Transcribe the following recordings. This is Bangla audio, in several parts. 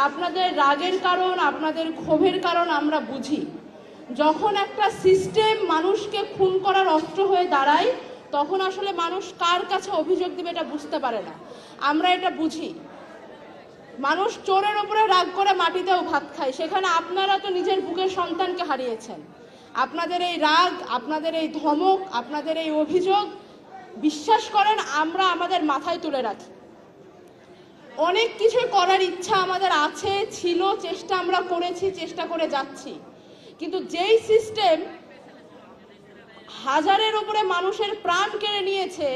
আপনাদের রাগের কারণ, আপনাদের ক্ষোভের কারণ আমরা বুঝি। যখন একটা সিস্টেম মানুষকে খুন করার অস্ত্র হয়ে দাঁড়ায়, তখন আসলে মানুষ কার কাছে অভিযোগ দেবে এটা বুঝতে পারে না। আমরা এটা বুঝি। মানুষ চোরের উপরে রাগ করে মাটিতেও ভাত খায়, সেখানে আপনারা তো নিজের বুকের সন্তানকে হারিয়েছেন। আপনাদের এই রাগ, আপনাদের এই ধমক, আপনাদের এই অভিযোগ, বিশ্বাস করেন আমরা আমাদের মাথায় তুলে রাখি। অনেক কিছু করার ইচ্ছা আমাদের আছে, ছিল, চেষ্টা আমরা করেছি, চেষ্টা করে যাচ্ছি। কিন্তু যেই সিস্টেম হাজারের উপরে মানুষের প্রাণ কেড়ে নিয়েছে,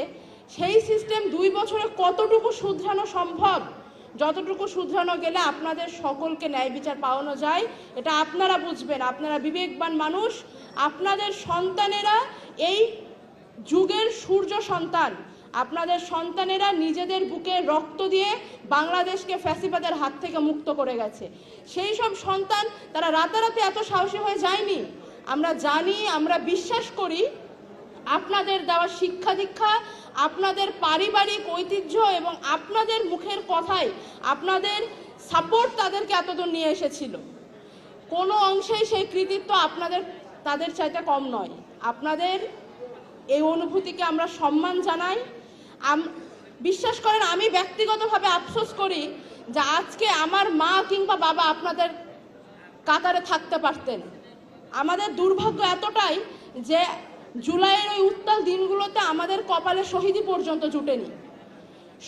সেই সিস্টেম 2 বছরে কতটুকু শুধরানো সম্ভব, যতটুকু শুধরানো গেলে আপনাদের সকলকে ন্যায় বিচার পাওয়ানো যায়, এটা আপনারা বুঝবেন। আপনারা বিবেকবান মানুষ, আপনাদের সন্তানেরা এই যুগের সূর্য সন্তান। আপনাদের সন্তানেরা নিজেদের বুকে রক্ত দিয়ে বাংলাদেশকে ফ্যাসিবাদের হাত থেকে মুক্ত করে গেছে। সেই সব সন্তান তারা রাতারাতি এত সাহসী হয়ে যায়নি। আমরা জানি, আমরা বিশ্বাস করি আপনাদের দেওয়া শিক্ষা দীক্ষা, আপনাদের পারিবারিক ঐতিহ্য এবং আপনাদের মুখের কথাই, আপনাদের সাপোর্ট তাদেরকে এতদূর নিয়ে এসেছিল। কোনো অংশেই সেই কৃতিত্ব তাদের চাইতে কম নয়। আপনাদের এই অনুভূতিকে আমরা সম্মান জানাই। বিশ্বাস করেন, আমি ব্যক্তিগতভাবে আফসোস করি যে আজকে আমার মা কিংবা বাবা আপনাদের কাতারে থাকতে পারতেন। আমাদের দুর্ভাগ্য এতটাই যে জুলাইয়ের ওই উত্তাল দিনগুলোতে আমাদের কপালে শহীদি পর্যন্ত জুটেনি।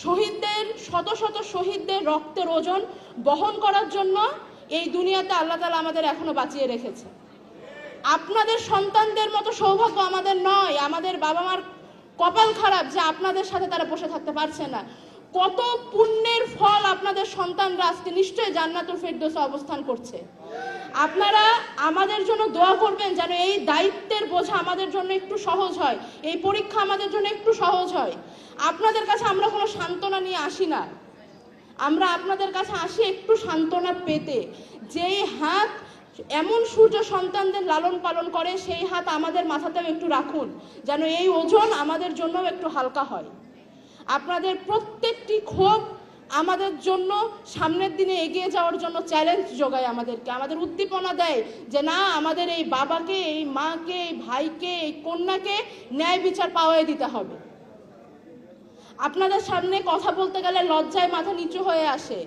শহীদদের, শত শত শহীদদের রক্তের ওজন বহন করার জন্য এই দুনিয়াতে আল্লাহ তাআলা আমাদের এখনো বাঁচিয়ে রেখেছে। আপনাদের সন্তানদের মতো সৌভাগ্য আমাদের নয়। আমাদের বাবা মার কপাল খারাপ যে আপনাদের সাথে তারা বসে থাকতে পারছে না। কত পুণ্যের ফল আপনাদের সন্তানরা আজকে নিশ্চয়ই জান্নাতুল ফেরদৌসে অবস্থান করছে। আপনারা আমাদের জন্য দোয়া করবেন যেন এই দায়িত্বের বোঝা আমাদের জন্য একটু সহজ হয়, এই পরীক্ষা আমাদের জন্য একটু সহজ হয়। আপনাদের কাছে আমরা কোনো সান্ত্বনা নিয়ে আসি না, আমরা আপনাদের কাছে আসি একটু সান্ত্বনা পেতে। যেই হাত এমন সূর্য সন্তানদের লালন পালন করে, সেই হাত আমাদের মাথাতেও একটু রাখুন, যেন এই ওজন আমাদের জন্যও একটু হালকা হয়। আপনাদের প্রত্যেকটি ক্ষোভ আমাদের জন্য সামনের দিনে এগিয়ে যাওয়ার জন্য চ্যালেঞ্জ যোগায়, আমাদের উদ্দীপনা দেয় যে না, আমাদের এই বাবাকে, এই মাকে, এই ভাইকে, এই কন্যাকে ন্যায় বিচার পাওয়াই দিতে হবে। আপনাদের সামনে কথা বলতে গেলে লজ্জায় মাথা নিচু হয়ে আসে,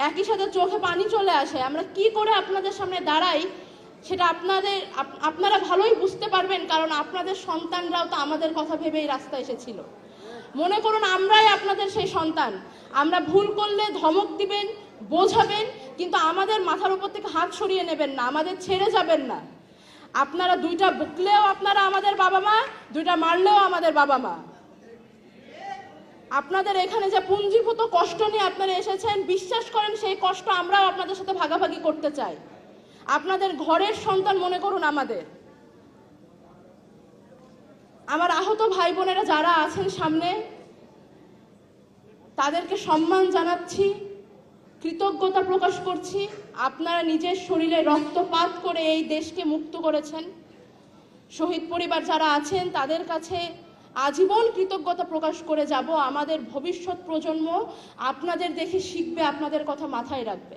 একই সাথে চোখে পানি চলে আসে। আমরা কি করে আপনাদের সামনে দাঁড়াই সেটা আপনারা ভালোই বুঝতে পারবেন, কারণ আপনাদের সন্তানরাও তো আমাদের কথা ভেবেই রাস্তায় এসেছিল। মনে করুন আমরাই আপনাদের সেই সন্তান। আমরা ভুল করলে ধমক দিবেন, বোঝাবেন, কিন্তু আমাদের মাথার উপর থেকে হাত সরিয়ে নেবেন না, আমাদের ছেড়ে যাবেন না। আপনারা 2টা বকলেও আপনারা আমাদের বাবা মা, 2টা মারলেও আমাদের বাবা মা। আপনাদের এখানে যে পুঞ্জীভূত কষ্ট নিয়ে আপনারা এসেছেন, বিশ্বাস করেন সেই কষ্ট আমরাও আপনাদের সাথে ভাগাভাগি করতে চাই। আপনাদের ঘরের সন্তান মনে করুন আমাদের। আমার আহত ভাই বোনেরা যারা আছেন সামনে, তাদেরকে সম্মান জানাচ্ছি, কৃতজ্ঞতা প্রকাশ করছি। আপনারা নিজের শরীরে রক্তপাত করে এই দেশকে মুক্ত করেছেন। শহীদ পরিবার যারা আছেন তাদের কাছে আজীবন কৃতজ্ঞতা প্রকাশ করে যাব। আমাদের ভবিষ্যৎ প্রজন্ম আপনাদের দেখে শিখবে, আপনাদের কথা মাথায় রাখবে।